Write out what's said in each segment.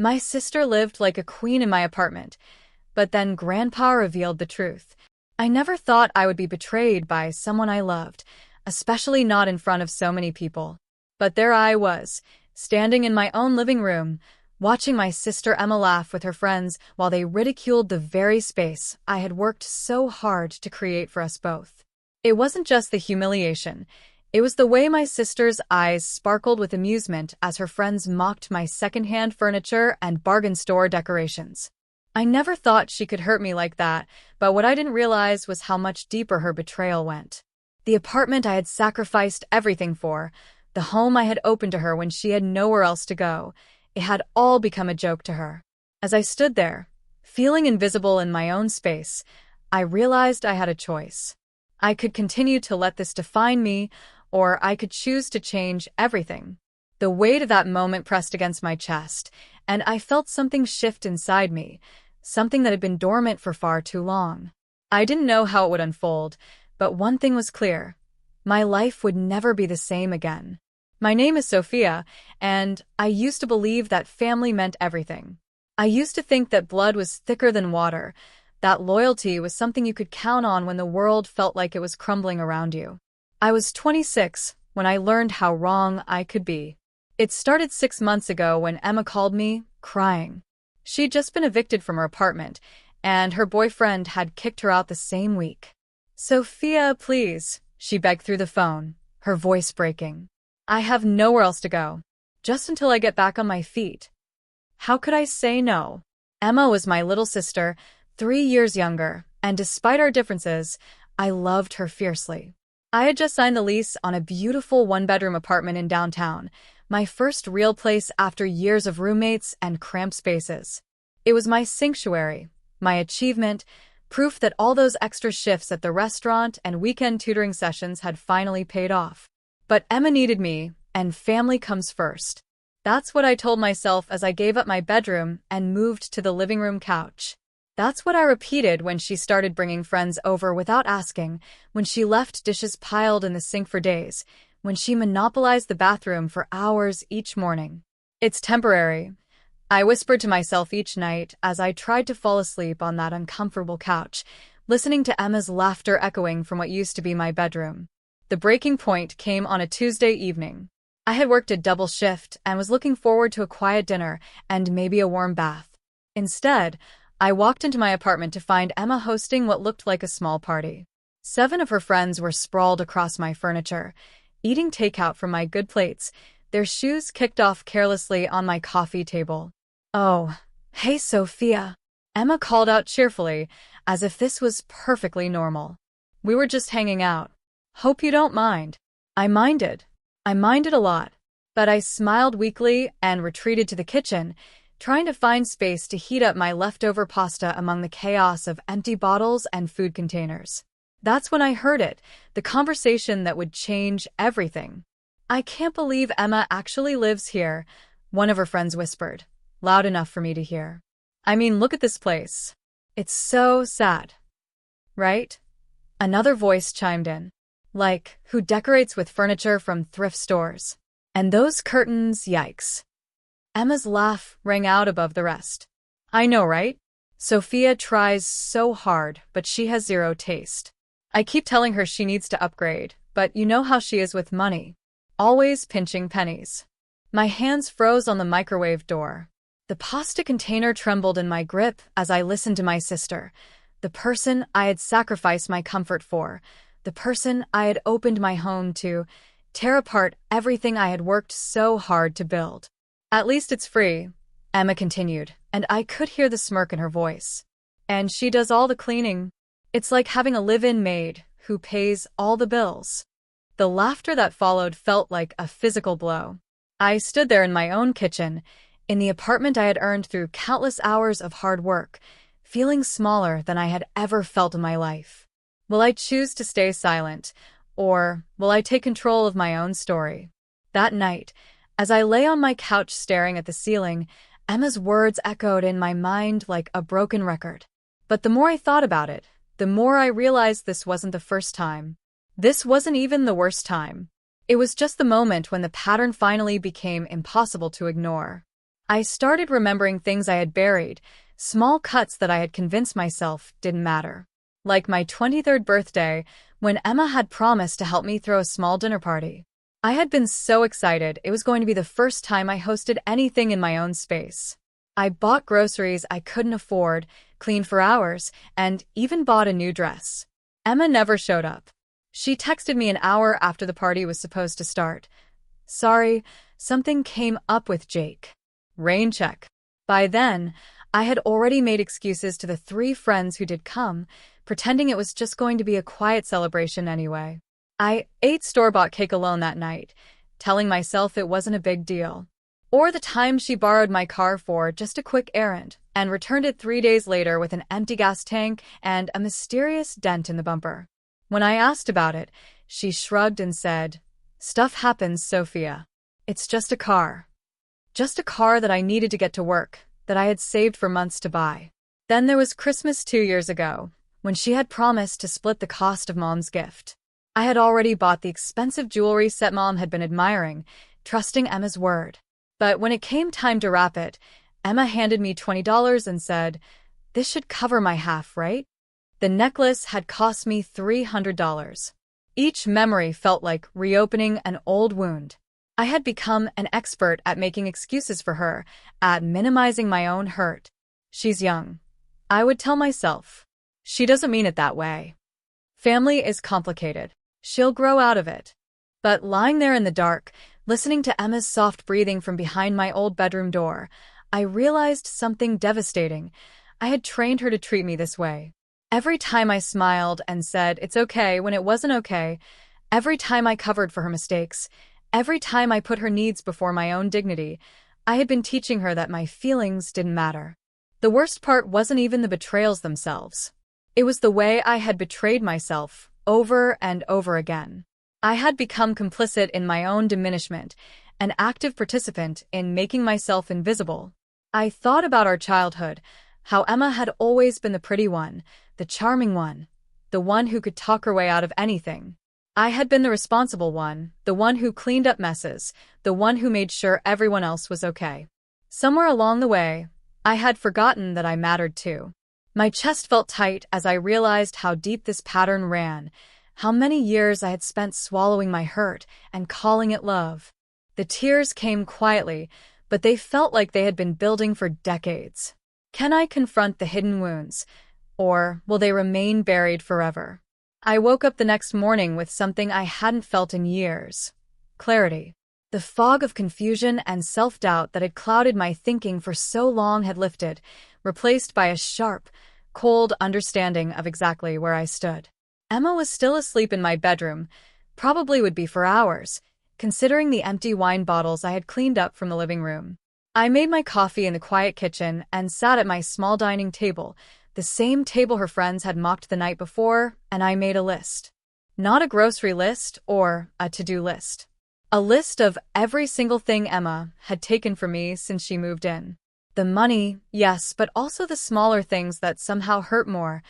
My sister lived like a queen in my apartment, but then Grandpa revealed the truth. I never thought I would be betrayed by someone I loved, especially not in front of so many people. But there I was, standing in my own living room, watching my sister Emma laugh with her friends while they ridiculed the very space I had worked so hard to create for us both. It wasn't just the humiliation. It was the way my sister's eyes sparkled with amusement as her friends mocked my secondhand furniture and bargain store decorations. I never thought she could hurt me like that, but what I didn't realize was how much deeper her betrayal went. The apartment I had sacrificed everything for, the home I had opened to her when she had nowhere else to go, it had all become a joke to her. As I stood there, feeling invisible in my own space, I realized I had a choice. I could continue to let this define me, or I could choose to change everything. The weight of that moment pressed against my chest, and I felt something shift inside me, something that had been dormant for far too long. I didn't know how it would unfold, but one thing was clear. My life would never be the same again. My name is Sophia, and I used to believe that family meant everything. I used to think that blood was thicker than water, that loyalty was something you could count on when the world felt like it was crumbling around you. I was 26 when I learned how wrong I could be. It started 6 months ago when Emma called me, crying. She'd just been evicted from her apartment, and her boyfriend had kicked her out the same week. "Sophia, please," she begged through the phone, her voice breaking. "I have nowhere else to go. Just until I get back on my feet." How could I say no? Emma was my little sister, 3 years younger, and despite our differences, I loved her fiercely. I had just signed the lease on a beautiful one-bedroom apartment in downtown, my first real place after years of roommates and cramped spaces. It was my sanctuary, my achievement, proof that all those extra shifts at the restaurant and weekend tutoring sessions had finally paid off. But Emma needed me, and family comes first. That's what I told myself as I gave up my bedroom and moved to the living room couch. That's what I repeated when she started bringing friends over without asking, when she left dishes piled in the sink for days, when she monopolized the bathroom for hours each morning. "It's temporary," I whispered to myself each night as I tried to fall asleep on that uncomfortable couch, listening to Emma's laughter echoing from what used to be my bedroom. The breaking point came on a Tuesday evening. I had worked a double shift and was looking forward to a quiet dinner and maybe a warm bath. Instead, I walked into my apartment to find Emma hosting what looked like a small party. 7 of her friends were sprawled across my furniture, eating takeout from my good plates, their shoes kicked off carelessly on my coffee table. "Oh, hey Sophia," Emma called out cheerfully, as if this was perfectly normal. "We were just hanging out. Hope you don't mind." I minded. I minded a lot. But I smiled weakly and retreated to the kitchen, trying to find space to heat up my leftover pasta among the chaos of empty bottles and food containers. That's when I heard it, the conversation that would change everything. "I can't believe Emma actually lives here," one of her friends whispered, loud enough for me to hear. "I mean, look at this place. It's so sad." "Right?" Another voice chimed in. "Like, who decorates with furniture from thrift stores? And those curtains, yikes." Emma's laugh rang out above the rest. "I know, right? Sophia tries so hard, but she has zero taste. I keep telling her she needs to upgrade, but you know how she is with money. Always pinching pennies." My hands froze on the microwave door. The pasta container trembled in my grip as I listened to my sister, the person I had sacrificed my comfort for, the person I had opened my home to, tear apart everything I had worked so hard to build. "At least it's free," Emma continued, and I could hear the smirk in her voice. "And she does all the cleaning. It's like having a live-in maid who pays all the bills." The laughter that followed felt like a physical blow. I stood there in my own kitchen, in the apartment I had earned through countless hours of hard work, feeling smaller than I had ever felt in my life. Will I choose to stay silent, or will I take control of my own story? That night, as I lay on my couch staring at the ceiling, Emma's words echoed in my mind like a broken record. But the more I thought about it, the more I realized this wasn't the first time. This wasn't even the worst time. It was just the moment when the pattern finally became impossible to ignore. I started remembering things I had buried, small cuts that I had convinced myself didn't matter. Like my 23rd birthday, when Emma had promised to help me throw a small dinner party. I had been so excited, it was going to be the first time I hosted anything in my own space. I bought groceries I couldn't afford, cleaned for hours, and even bought a new dress. Emma never showed up. She texted me an hour after the party was supposed to start. Sorry, something came up with Jake. Rain check. By then, I had already made excuses to the 3 friends who did come, pretending it was just going to be a quiet celebration anyway. I ate store-bought cake alone that night, telling myself it wasn't a big deal. Or the time she borrowed my car for just a quick errand, and returned it 3 days later with an empty gas tank and a mysterious dent in the bumper. When I asked about it, she shrugged and said, "Stuff happens, Sophia. It's just a car. Just a car that I needed to get to work, that I had saved for months to buy." Then there was Christmas 2 years ago, when she had promised to split the cost of Mom's gift. I had already bought the expensive jewelry set Mom had been admiring, trusting Emma's word. But when it came time to wrap it, Emma handed me $20 and said, "This should cover my half, right?" The necklace had cost me $300. Each memory felt like reopening an old wound. I had become an expert at making excuses for her, at minimizing my own hurt. She's young, I would tell myself. She doesn't mean it that way. Family is complicated. She'll grow out of it. But lying there in the dark, listening to Emma's soft breathing from behind my old bedroom door, I realized something devastating. I had trained her to treat me this way. Every time I smiled and said it's okay when it wasn't okay, every time I covered for her mistakes, every time I put her needs before my own dignity, I had been teaching her that my feelings didn't matter. The worst part wasn't even the betrayals themselves. It was the way I had betrayed myself, over and over again. I had become complicit in my own diminishment, an active participant in making myself invisible. I thought about our childhood, how Emma had always been the pretty one, the charming one, the one who could talk her way out of anything. I had been the responsible one, the one who cleaned up messes, the one who made sure everyone else was okay. Somewhere along the way, I had forgotten that I mattered too. My chest felt tight as I realized how deep this pattern ran, how many years I had spent swallowing my hurt and calling it love. The tears came quietly, but they felt like they had been building for decades. Can I confront the hidden wounds, or will they remain buried forever? I woke up the next morning with something I hadn't felt in years. Clarity. The fog of confusion and self-doubt that had clouded my thinking for so long had lifted, replaced by a sharp, cold understanding of exactly where I stood. Emma was still asleep in my bedroom, probably would be for hours, considering the empty wine bottles I had cleaned up from the living room. I made my coffee in the quiet kitchen and sat at my small dining table, the same table her friends had mocked the night before, and I made a list. Not a grocery list or a to-do list. A list of every single thing Emma had taken from me since she moved in. The money, yes, but also the smaller things that somehow hurt more.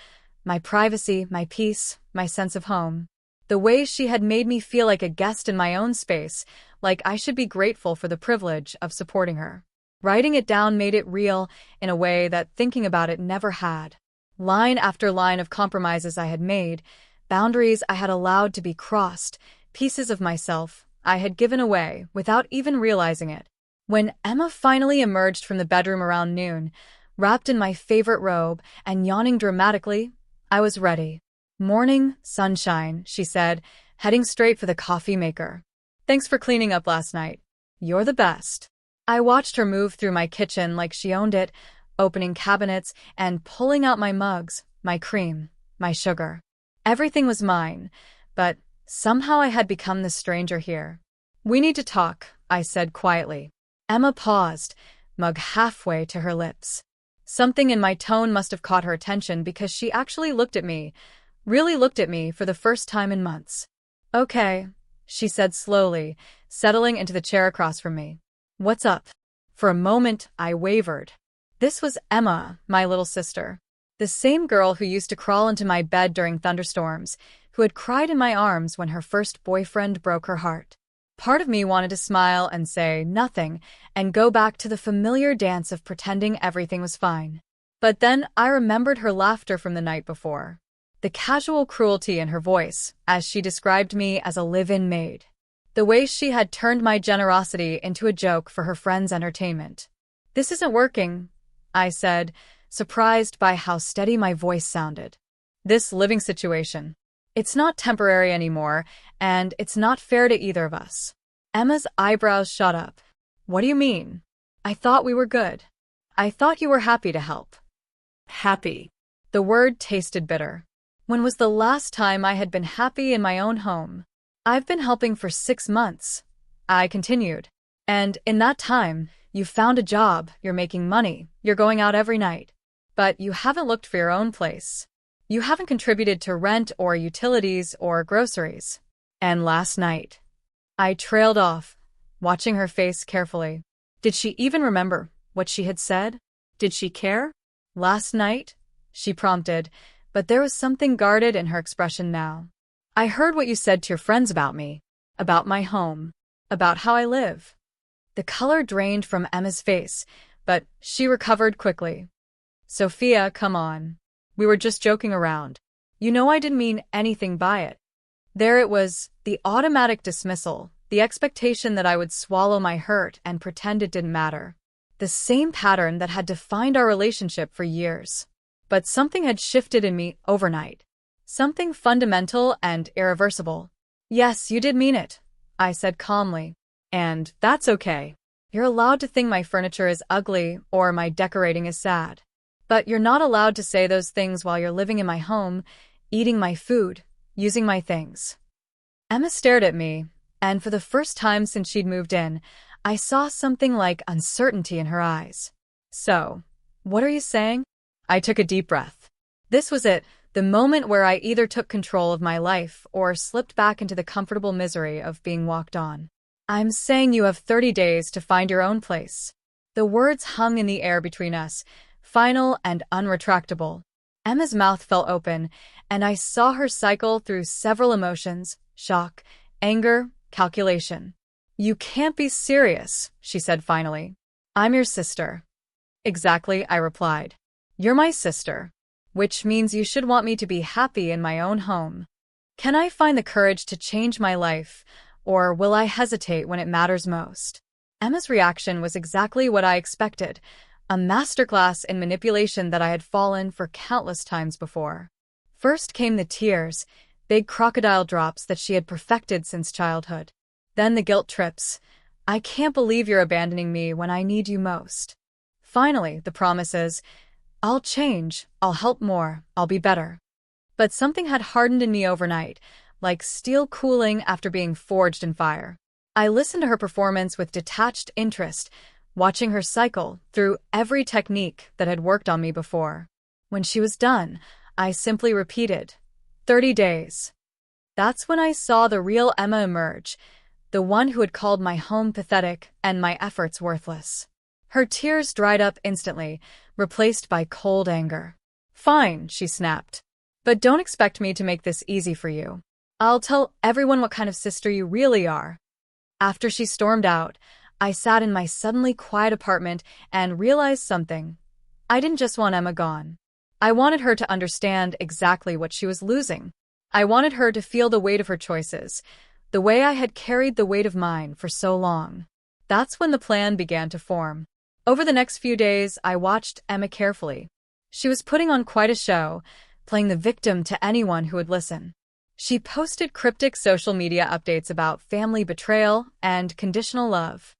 My privacy, my peace, my sense of home. The way she had made me feel like a guest in my own space, like I should be grateful for the privilege of supporting her. Writing it down made it real in a way that thinking about it never had. Line after line of compromises I had made, boundaries I had allowed to be crossed, pieces of myself I had given away without even realizing it. When Emma finally emerged from the bedroom around noon, wrapped in my favorite robe and yawning dramatically, I was ready. "Morning, sunshine," she said, heading straight for the coffee maker. "Thanks for cleaning up last night. You're the best." I watched her move through my kitchen like she owned it, opening cabinets and pulling out my mugs, my cream, my sugar. Everything was mine, but somehow I had become the stranger here. "We need to talk," I said quietly. Emma paused, mug halfway to her lips. Something in my tone must have caught her attention because she actually looked at me, really looked at me for the first time in months. "Okay," she said slowly, settling into the chair across from me. "What's up?" For a moment, I wavered. This was Emma, my little sister. The same girl who used to crawl into my bed during thunderstorms, who had cried in my arms when her first boyfriend broke her heart. Part of me wanted to smile and say nothing and go back to the familiar dance of pretending everything was fine. But then I remembered her laughter from the night before. The casual cruelty in her voice as she described me as a live-in maid. The way she had turned my generosity into a joke for her friends' entertainment. "This isn't working," I said, surprised by how steady my voice sounded. "This living situation. It's not temporary anymore, and it's not fair to either of us." Emma's eyebrows shot up. "What do you mean? I thought we were good. I thought you were happy to help." Happy. The word tasted bitter. When was the last time I had been happy in my own home? "I've been helping for 6 months," I continued. "And in that time, you found a job, you're making money, you're going out every night. But you haven't looked for your own place. You haven't contributed to rent or utilities or groceries. And last night..." I trailed off, watching her face carefully. Did she even remember what she had said? Did she care? "Last night?" she prompted, but there was something guarded in her expression now. "I heard what you said to your friends about me, about my home, about how I live." The color drained from Emma's face, but she recovered quickly. "Sophia, come on. We were just joking around. You know I didn't mean anything by it." There it was, the automatic dismissal, the expectation that I would swallow my hurt and pretend it didn't matter. The same pattern that had defined our relationship for years. But something had shifted in me overnight. Something fundamental and irreversible. "Yes, you did mean it," I said calmly. "And that's okay. You're allowed to think my furniture is ugly or my decorating is sad. But you're not allowed to say those things while you're living in my home, eating my food, using my things." Emma stared at me, and for the first time since she'd moved in, I saw something like uncertainty in her eyes. "So, what are you saying?" I took a deep breath. This was it, the moment where I either took control of my life or slipped back into the comfortable misery of being walked on. "I'm saying you have 30 days to find your own place." The words hung in the air between us, final and unretractable. Emma's mouth fell open, and I saw her cycle through several emotions: shock, anger, calculation. "You can't be serious," she said finally. "I'm your sister." "Exactly," I replied. "You're my sister, which means you should want me to be happy in my own home. Can I find the courage to change my life, or will I hesitate when it matters most?" Emma's reaction was exactly what I expected, a masterclass in manipulation that I had fallen for countless times before. First came the tears, big crocodile drops that she had perfected since childhood. Then the guilt trips. "I can't believe you're abandoning me when I need you most." Finally, the promises: "I'll change, I'll help more, I'll be better." But something had hardened in me overnight, like steel cooling after being forged in fire. I listened to her performance with detached interest, watching her cycle through every technique that had worked on me before. When she was done, I simply repeated, 30 days. That's when I saw the real Emma emerge, the one who had called my home pathetic and my efforts worthless. Her tears dried up instantly, replaced by cold anger. "Fine," she snapped. "But don't expect me to make this easy for you. I'll tell everyone what kind of sister you really are." After she stormed out, I sat in my suddenly quiet apartment and realized something. I didn't just want Emma gone. I wanted her to understand exactly what she was losing. I wanted her to feel the weight of her choices, the way I had carried the weight of mine for so long. That's when the plan began to form. Over the next few days, I watched Emma carefully. She was putting on quite a show, playing the victim to anyone who would listen. She posted cryptic social media updates about family betrayal and conditional love.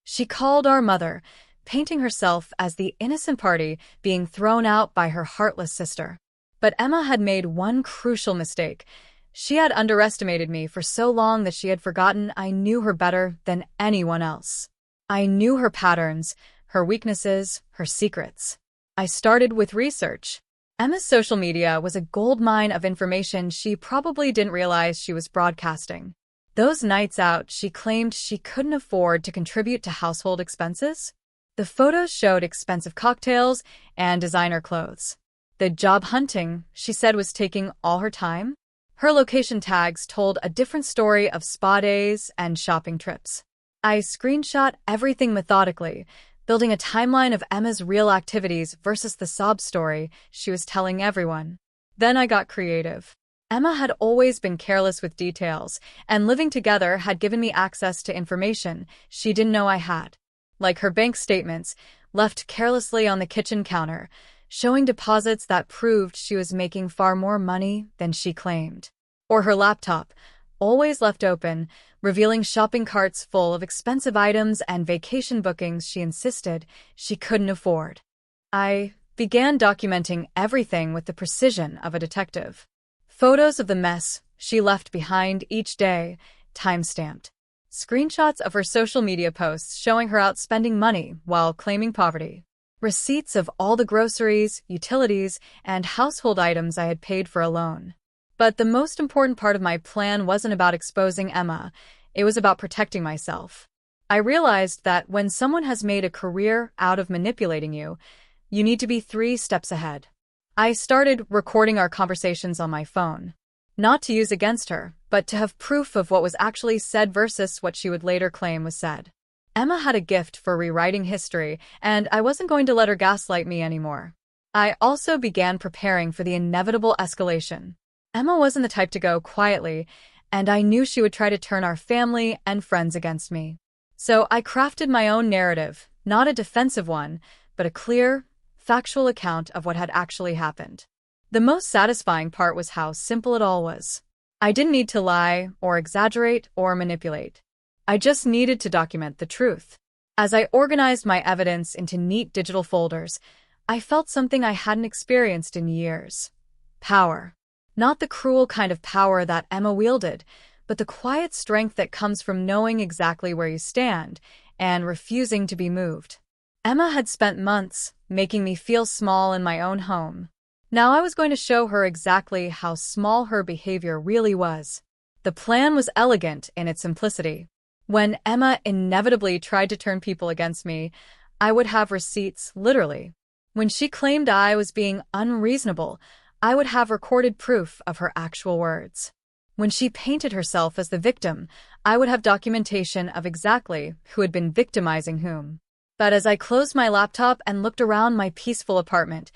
She called our mother, painting herself as the innocent party being thrown out by her heartless sister. But Emma had made one crucial mistake. She had underestimated me for so long that she had forgotten I knew her better than anyone else. I knew her patterns, her weaknesses, her secrets. I started with research. Emma's social media was a goldmine of information she probably didn't realize she was broadcasting. Those nights out, she claimed she couldn't afford to contribute to household expenses. The photos showed expensive cocktails and designer clothes. The job hunting, she said, was taking all her time. Her location tags told a different story of spa days and shopping trips. I screenshot everything methodically, building a timeline of Emma's real activities versus the sob story she was telling everyone. Then I got creative. Emma had always been careless with details, and living together had given me access to information she didn't know I had. Like her bank statements, left carelessly on the kitchen counter, showing deposits that proved she was making far more money than she claimed. Or her laptop, always left open, revealing shopping carts full of expensive items and vacation bookings she insisted she couldn't afford. I began documenting everything with the precision of a detective. Photos of the mess she left behind each day, time-stamped. Screenshots of her social media posts showing her out spending money while claiming poverty. Receipts of all the groceries, utilities, and household items I had paid for alone. But the most important part of my plan wasn't about exposing Emma. It was about protecting myself. I realized that when someone has made a career out of manipulating you, you need to be 3 steps ahead. I started recording our conversations on my phone. Not to use against her, but to have proof of what was actually said versus what she would later claim was said. Emma had a gift for rewriting history, and I wasn't going to let her gaslight me anymore. I also began preparing for the inevitable escalation. Emma wasn't the type to go quietly, and I knew she would try to turn our family and friends against me. So I crafted my own narrative, not a defensive one, but a clear, factual account of what had actually happened. The most satisfying part was how simple it all was. I didn't need to lie, or exaggerate, or manipulate. I just needed to document the truth. As I organized my evidence into neat digital folders, I felt something I hadn't experienced in years. Power. Not the cruel kind of power that Emma wielded, but the quiet strength that comes from knowing exactly where you stand and refusing to be moved. Emma had spent months making me feel small in my own home. Now I was going to show her exactly how small her behavior really was. The plan was elegant in its simplicity. When Emma inevitably tried to turn people against me, I would have receipts, literally. When she claimed I was being unreasonable, I would have recorded proof of her actual words. When she painted herself as the victim, I would have documentation of exactly who had been victimizing whom. But as I closed my laptop and looked around my peaceful apartment,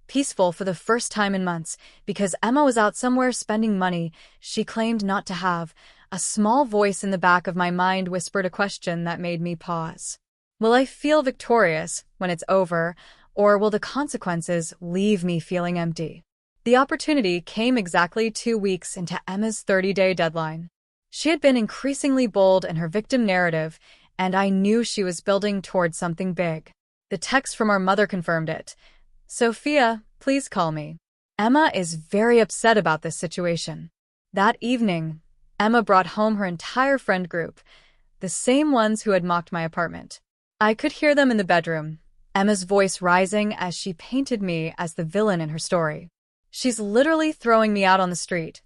peaceful for the first time in months, because Emma was out somewhere spending money she claimed not to have, a small voice in the back of my mind whispered a question that made me pause. Will I feel victorious when it's over, or will the consequences leave me feeling empty? The opportunity came exactly 2 weeks into Emma's 30-day deadline. She had been increasingly bold in her victim narrative, and I knew she was building towards something big. The text from our mother confirmed it. Sophia, please call me. Emma is very upset about this situation. That evening, Emma brought home her entire friend group, the same ones who had mocked my apartment. I could hear them in the bedroom, Emma's voice rising as she painted me as the villain in her story. She's literally throwing me out on the street,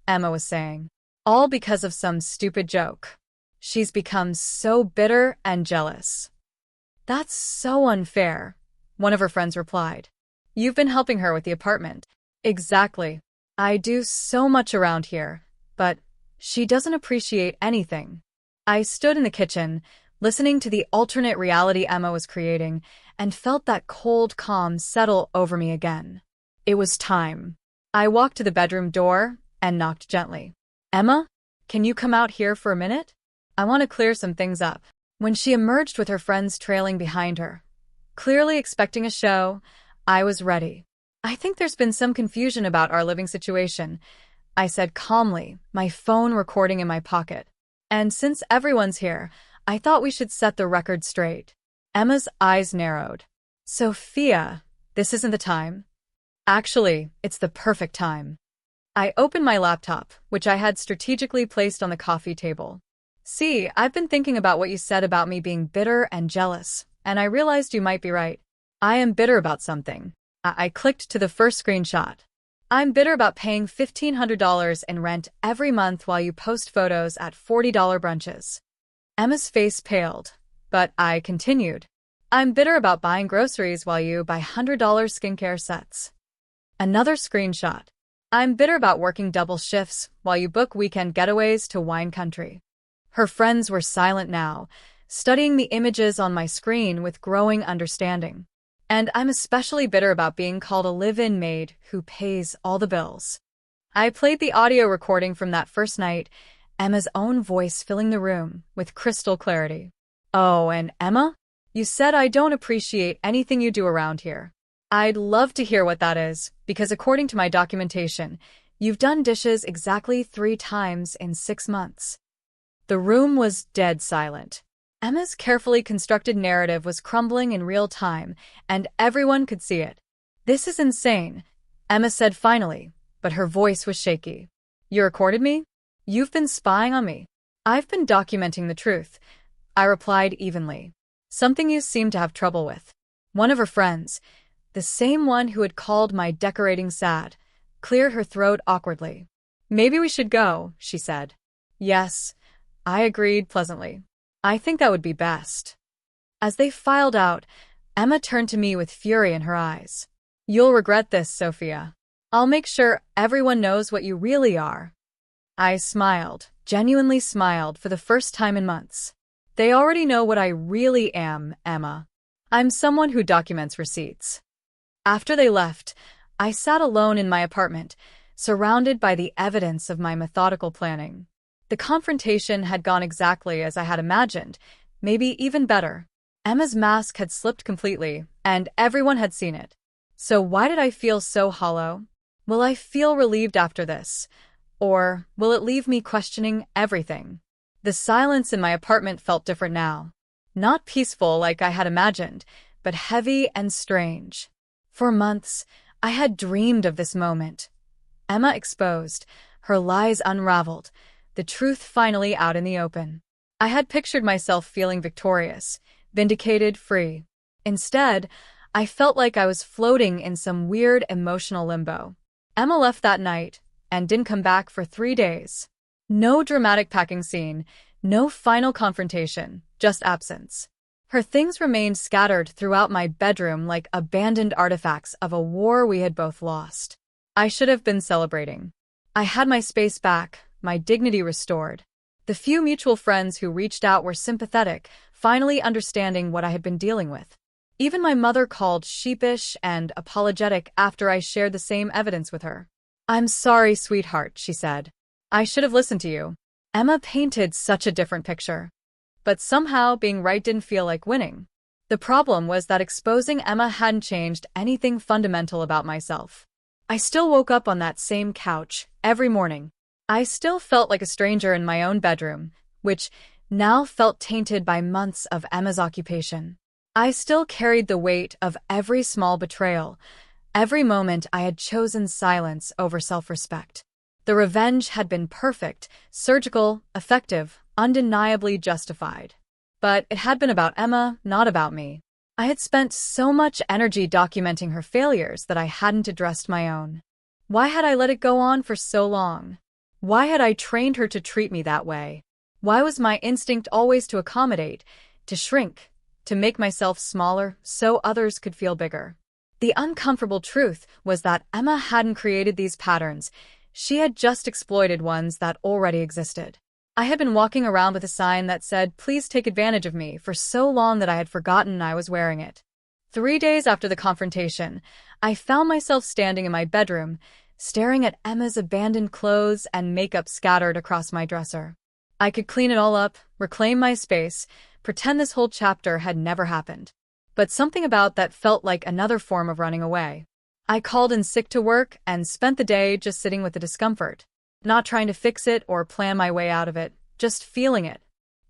Emma was saying. All because of some stupid joke. She's become so bitter and jealous. That's so unfair, one of her friends replied. You've been helping her with the apartment. Exactly. I do so much around here, but she doesn't appreciate anything. I stood in the kitchen, listening to the alternate reality Emma was creating, and felt that cold calm settle over me again. It was time. I walked to the bedroom door and knocked gently. Emma, can you come out here for a minute? I want to clear some things up. When she emerged with her friends trailing behind her, clearly expecting a show, I was ready. I think there's been some confusion about our living situation, I said calmly, my phone recording in my pocket. And since everyone's here, I thought we should set the record straight. Emma's eyes narrowed. Sophia, this isn't the time. Actually, it's the perfect time. I opened my laptop, which I had strategically placed on the coffee table. See, I've been thinking about what you said about me being bitter and jealous, and I realized you might be right. I am bitter about something. I clicked to the first screenshot. I'm bitter about paying $1,500 in rent every month while you post photos at $40 brunches. Emma's face paled, but I continued. I'm bitter about buying groceries while you buy $100 skincare sets. Another screenshot. I'm bitter about working double shifts while you book weekend getaways to wine country. Her friends were silent now, studying the images on my screen with growing understanding. And I'm especially bitter about being called a live-in maid who pays all the bills. I played the audio recording from that first night, Emma's own voice filling the room with crystal clarity. "Oh, and Emma? You said I don't appreciate anything you do around here. I'd love to hear what that is, because according to my documentation, you've done dishes exactly 3 times in 6 months." The room was dead silent. Emma's carefully constructed narrative was crumbling in real time, and everyone could see it. "This is insane," Emma said finally, but her voice was shaky. "You recorded me? You've been spying on me." "I've been documenting the truth," I replied evenly. "Something you seem to have trouble with." One of her friends, the same one who had called my decorating sad, cleared her throat awkwardly. "Maybe we should go," she said. "Yes," I agreed pleasantly. "I think that would be best." As they filed out, Emma turned to me with fury in her eyes. "You'll regret this, Sophia. I'll make sure everyone knows what you really are." I smiled, genuinely smiled for the first time in months. "They already know what I really am, Emma. I'm someone who documents receipts." After they left, I sat alone in my apartment, surrounded by the evidence of my methodical planning. The confrontation had gone exactly as I had imagined, maybe even better. Emma's mask had slipped completely, and everyone had seen it. So why did I feel so hollow? Will I feel relieved after this? Or will it leave me questioning everything? The silence in my apartment felt different now. Not peaceful like I had imagined, but heavy and strange. For months, I had dreamed of this moment. Emma exposed, her lies unraveled, the truth finally out in the open. I had pictured myself feeling victorious, vindicated, free. Instead, I felt like I was floating in some weird emotional limbo. Emma left that night and didn't come back for 3 days. No dramatic packing scene, no final confrontation, just absence. Her things remained scattered throughout my bedroom like abandoned artifacts of a war we had both lost. I should have been celebrating. I had my space back, my dignity restored. The few mutual friends who reached out were sympathetic, finally understanding what I had been dealing with. Even my mother called sheepish and apologetic after I shared the same evidence with her. "I'm sorry, sweetheart," she said. "I should have listened to you." Emma painted such a different picture. But somehow being right didn't feel like winning. The problem was that exposing Emma hadn't changed anything fundamental about myself. I still woke up on that same couch every morning. I still felt like a stranger in my own bedroom, which now felt tainted by months of Emma's occupation. I still carried the weight of every small betrayal, every moment I had chosen silence over self-respect. The revenge had been perfect, surgical, effective, undeniably justified. But it had been about Emma, not about me. I had spent so much energy documenting her failures that I hadn't addressed my own. Why had I let it go on for so long? Why had I trained her to treat me that way? Why was my instinct always to accommodate, to shrink, to make myself smaller so others could feel bigger? The uncomfortable truth was that Emma hadn't created these patterns. She had just exploited ones that already existed. I had been walking around with a sign that said, "Please take advantage of me," for so long that I had forgotten I was wearing it. 3 days after the confrontation, I found myself standing in my bedroom, staring at Emma's abandoned clothes and makeup scattered across my dresser. I could clean it all up, reclaim my space, pretend this whole chapter had never happened. But something about that felt like another form of running away. I called in sick to work and spent the day just sitting with the discomfort, not trying to fix it or plan my way out of it, just feeling it.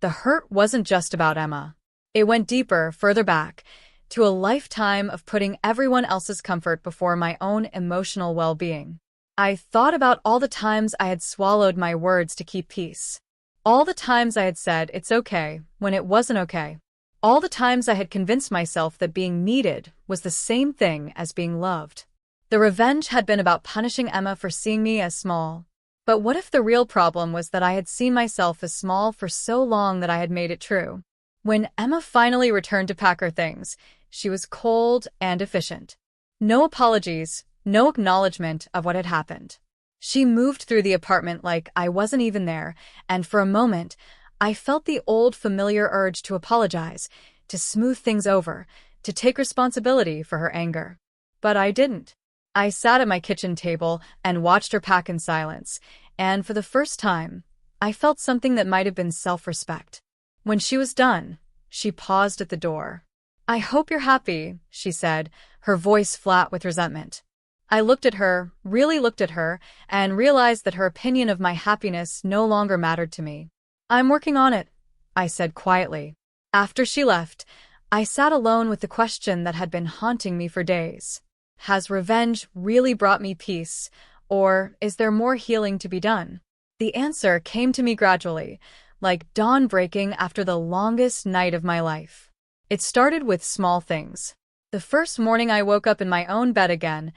The hurt wasn't just about Emma. It went deeper, further back, to a lifetime of putting everyone else's comfort before my own emotional well-being. I thought about all the times I had swallowed my words to keep peace. All the times I had said it's okay when it wasn't okay. All the times I had convinced myself that being needed was the same thing as being loved. The revenge had been about punishing Emma for seeing me as small. But what if the real problem was that I had seen myself as small for so long that I had made it true? When Emma finally returned to pack her things, she was cold and efficient. No apologies, no acknowledgement of what had happened. She moved through the apartment like I wasn't even there, and for a moment, I felt the old familiar urge to apologize, to smooth things over, to take responsibility for her anger. But I didn't. I sat at my kitchen table and watched her pack in silence, and for the first time, I felt something that might have been self-respect. When she was done, she paused at the door. "I hope you're happy," she said, her voice flat with resentment. I looked at her, really looked at her, and realized that her opinion of my happiness no longer mattered to me. "I'm working on it," I said quietly. After she left, I sat alone with the question that had been haunting me for days. Has revenge really brought me peace, or is there more healing to be done? The answer came to me gradually, like dawn breaking after the longest night of my life. It started with small things. The first morning I woke up in my own bed again,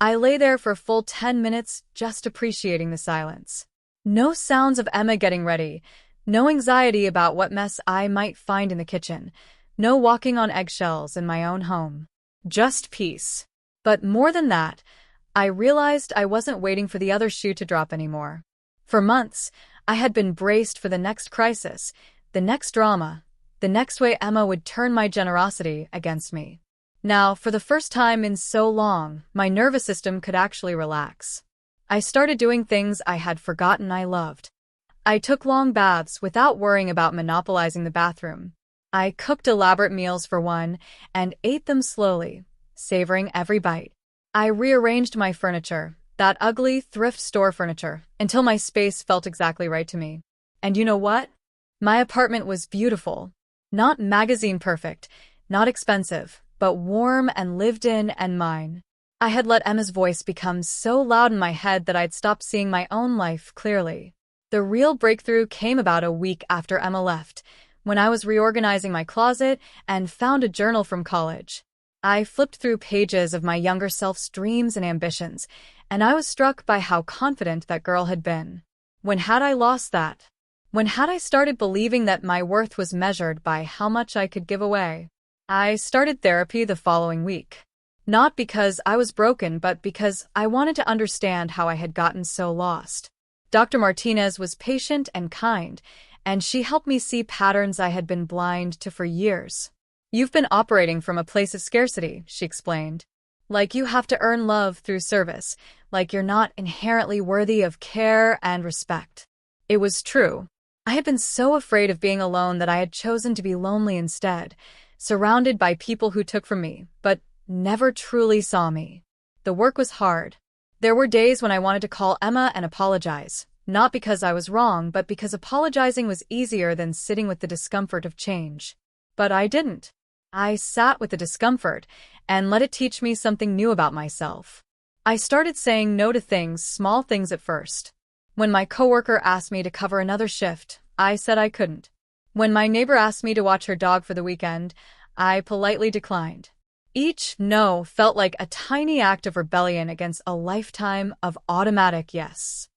I lay there for a full 10 minutes just appreciating the silence. No sounds of Emma getting ready, no anxiety about what mess I might find in the kitchen, no walking on eggshells in my own home. Just peace. But more than that, I realized I wasn't waiting for the other shoe to drop anymore. For months, I had been braced for the next crisis, the next drama, the next way Emma would turn my generosity against me. Now, for the first time in so long, my nervous system could actually relax. I started doing things I had forgotten I loved. I took long baths without worrying about monopolizing the bathroom. I cooked elaborate meals for one and ate them slowly, savoring every bite. I rearranged my furniture, that ugly thrift store furniture, until my space felt exactly right to me. And you know what? My apartment was beautiful. Not magazine perfect, not expensive, but warm and lived in and mine. I had let Emma's voice become so loud in my head that I'd stopped seeing my own life clearly. The real breakthrough came about a week after Emma left, when I was reorganizing my closet and found a journal from college. I flipped through pages of my younger self's dreams and ambitions, and I was struck by how confident that girl had been. When had I lost that? When had I started believing that my worth was measured by how much I could give away? I started therapy the following week. Not because I was broken, but because I wanted to understand how I had gotten so lost. Dr. Martinez was patient and kind, and she helped me see patterns I had been blind to for years. "You've been operating from a place of scarcity," she explained. "Like you have to earn love through service, like you're not inherently worthy of care and respect." It was true. I had been so afraid of being alone that I had chosen to be lonely instead, surrounded by people who took from me, but never truly saw me. The work was hard. There were days when I wanted to call Emma and apologize, not because I was wrong, but because apologizing was easier than sitting with the discomfort of change. But I didn't. I sat with the discomfort and let it teach me something new about myself. I started saying no to things, small things at first. When my coworker asked me to cover another shift, I said I couldn't. When my neighbor asked me to watch her dog for the weekend, I politely declined. Each no felt like a tiny act of rebellion against a lifetime of automatic yes.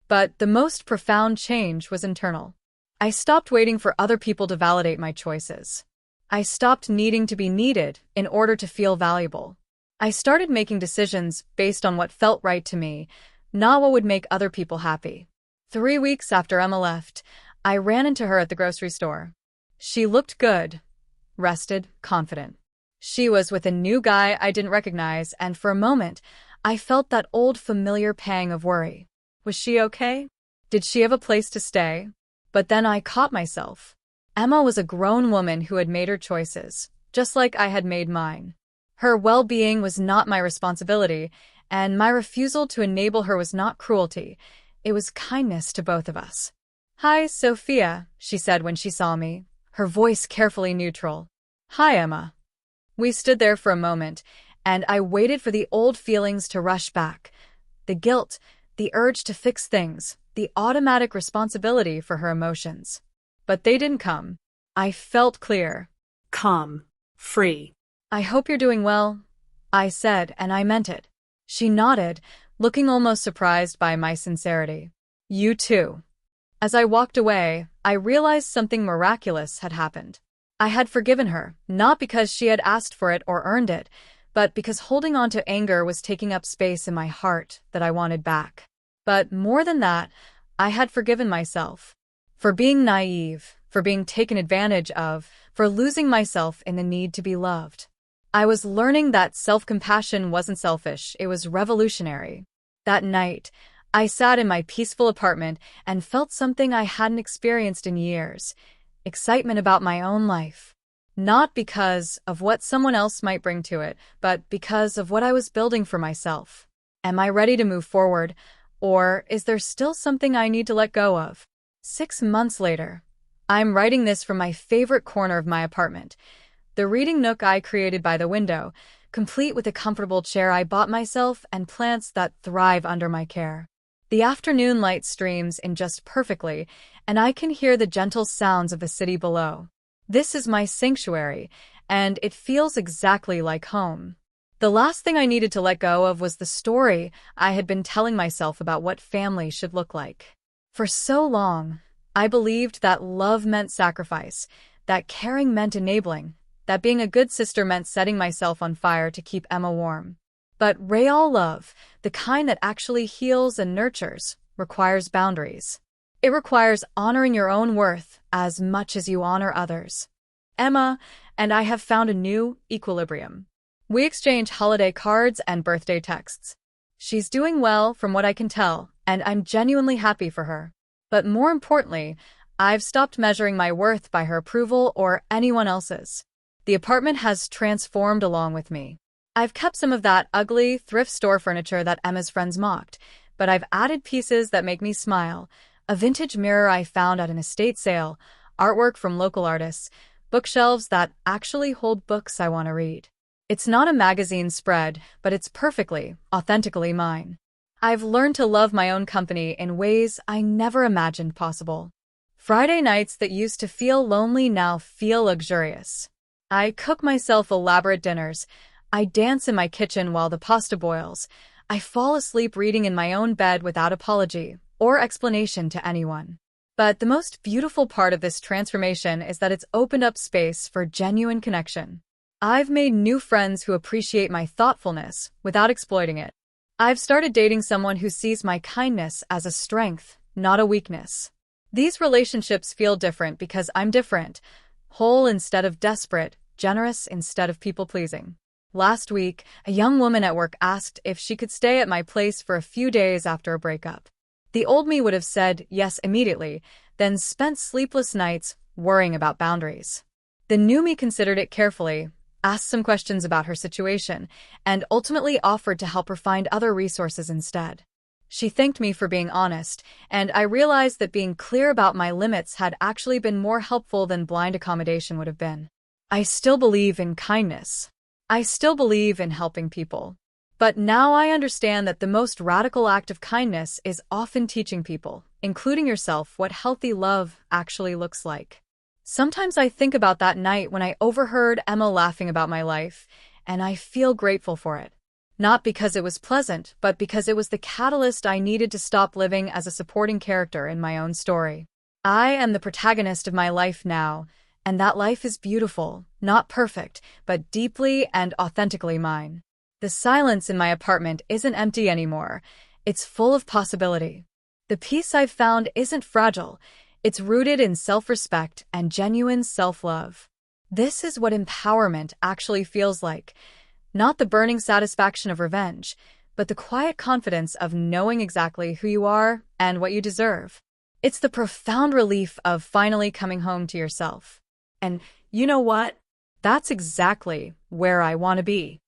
But the most profound change was internal. I stopped waiting for other people to validate my choices. I stopped needing to be needed in order to feel valuable. I started making decisions based on what felt right to me, not what would make other people happy. 3 weeks after Emma left, I ran into her at the grocery store. She looked good, rested, confident. She was with a new guy I didn't recognize, and for a moment, I felt that old familiar pang of worry. Was she okay? Did she have a place to stay? But then I caught myself. Emma was a grown woman who had made her choices, just like I had made mine. Her well-being was not my responsibility, and my refusal to enable her was not cruelty. It was kindness to both of us. "Hi, Sophia," she said when she saw me, her voice carefully neutral. "Hi, Emma." We stood there for a moment, and I waited for the old feelings to rush back. The guilt, the urge to fix things, the automatic responsibility for her emotions. But they didn't come. I felt clear. Calm. Free. "I hope you're doing well," I said, and I meant it. She nodded, looking almost surprised by my sincerity. "You too." As I walked away, I realized something miraculous had happened. I had forgiven her, not because she had asked for it or earned it, but because holding on to anger was taking up space in my heart that I wanted back. But more than that, I had forgiven myself. For being naive, for being taken advantage of, for losing myself in the need to be loved. I was learning that self-compassion wasn't selfish, it was revolutionary. That night, I sat in my peaceful apartment and felt something I hadn't experienced in years. Excitement about my own life. Not because of what someone else might bring to it, but because of what I was building for myself. Am I ready to move forward, or is there still something I need to let go of? 6 months later, I'm writing this from my favorite corner of my apartment, the reading nook I created by the window, complete with a comfortable chair I bought myself and plants that thrive under my care. The afternoon light streams in just perfectly, and I can hear the gentle sounds of the city below. This is my sanctuary, and it feels exactly like home. The last thing I needed to let go of was the story I had been telling myself about what family should look like. For so long, I believed that love meant sacrifice, that caring meant enabling, that being a good sister meant setting myself on fire to keep Emma warm. But real love, the kind that actually heals and nurtures, requires boundaries. It requires honoring your own worth as much as you honor others. Emma and I have found a new equilibrium. We exchange holiday cards and birthday texts. She's doing well from what I can tell, and I'm genuinely happy for her. But more importantly, I've stopped measuring my worth by her approval or anyone else's. The apartment has transformed along with me. I've kept some of that ugly thrift store furniture that Emma's friends mocked, but I've added pieces that make me smile. A vintage mirror I found at an estate sale, artwork from local artists, bookshelves that actually hold books I want to read. It's not a magazine spread, but it's perfectly, authentically mine. I've learned to love my own company in ways I never imagined possible. Friday nights that used to feel lonely now feel luxurious. I cook myself elaborate dinners. I dance in my kitchen while the pasta boils. I fall asleep reading in my own bed without apology or explanation to anyone. But the most beautiful part of this transformation is that it's opened up space for genuine connection. I've made new friends who appreciate my thoughtfulness without exploiting it. I've started dating someone who sees my kindness as a strength, not a weakness. These relationships feel different because I'm different, whole instead of desperate, generous instead of people-pleasing. Last week, a young woman at work asked if she could stay at my place for a few days after a breakup. The old me would have said yes immediately, then spent sleepless nights worrying about boundaries. The new me considered it carefully, asked some questions about her situation, and ultimately offered to help her find other resources instead. She thanked me for being honest, and I realized that being clear about my limits had actually been more helpful than blind accommodation would have been. I still believe in kindness. I still believe in helping people. But now I understand that the most radical act of kindness is often teaching people, including yourself, what healthy love actually looks like. Sometimes I think about that night when I overheard Emma laughing about my life, and I feel grateful for it. Not because it was pleasant, but because it was the catalyst I needed to stop living as a supporting character in my own story. I am the protagonist of my life now, and that life is beautiful, not perfect, but deeply and authentically mine. The silence in my apartment isn't empty anymore. It's full of possibility. The peace I've found isn't fragile. It's rooted in self-respect and genuine self-love. This is what empowerment actually feels like. Not the burning satisfaction of revenge, but the quiet confidence of knowing exactly who you are and what you deserve. It's the profound relief of finally coming home to yourself. And you know what? That's exactly where I want to be.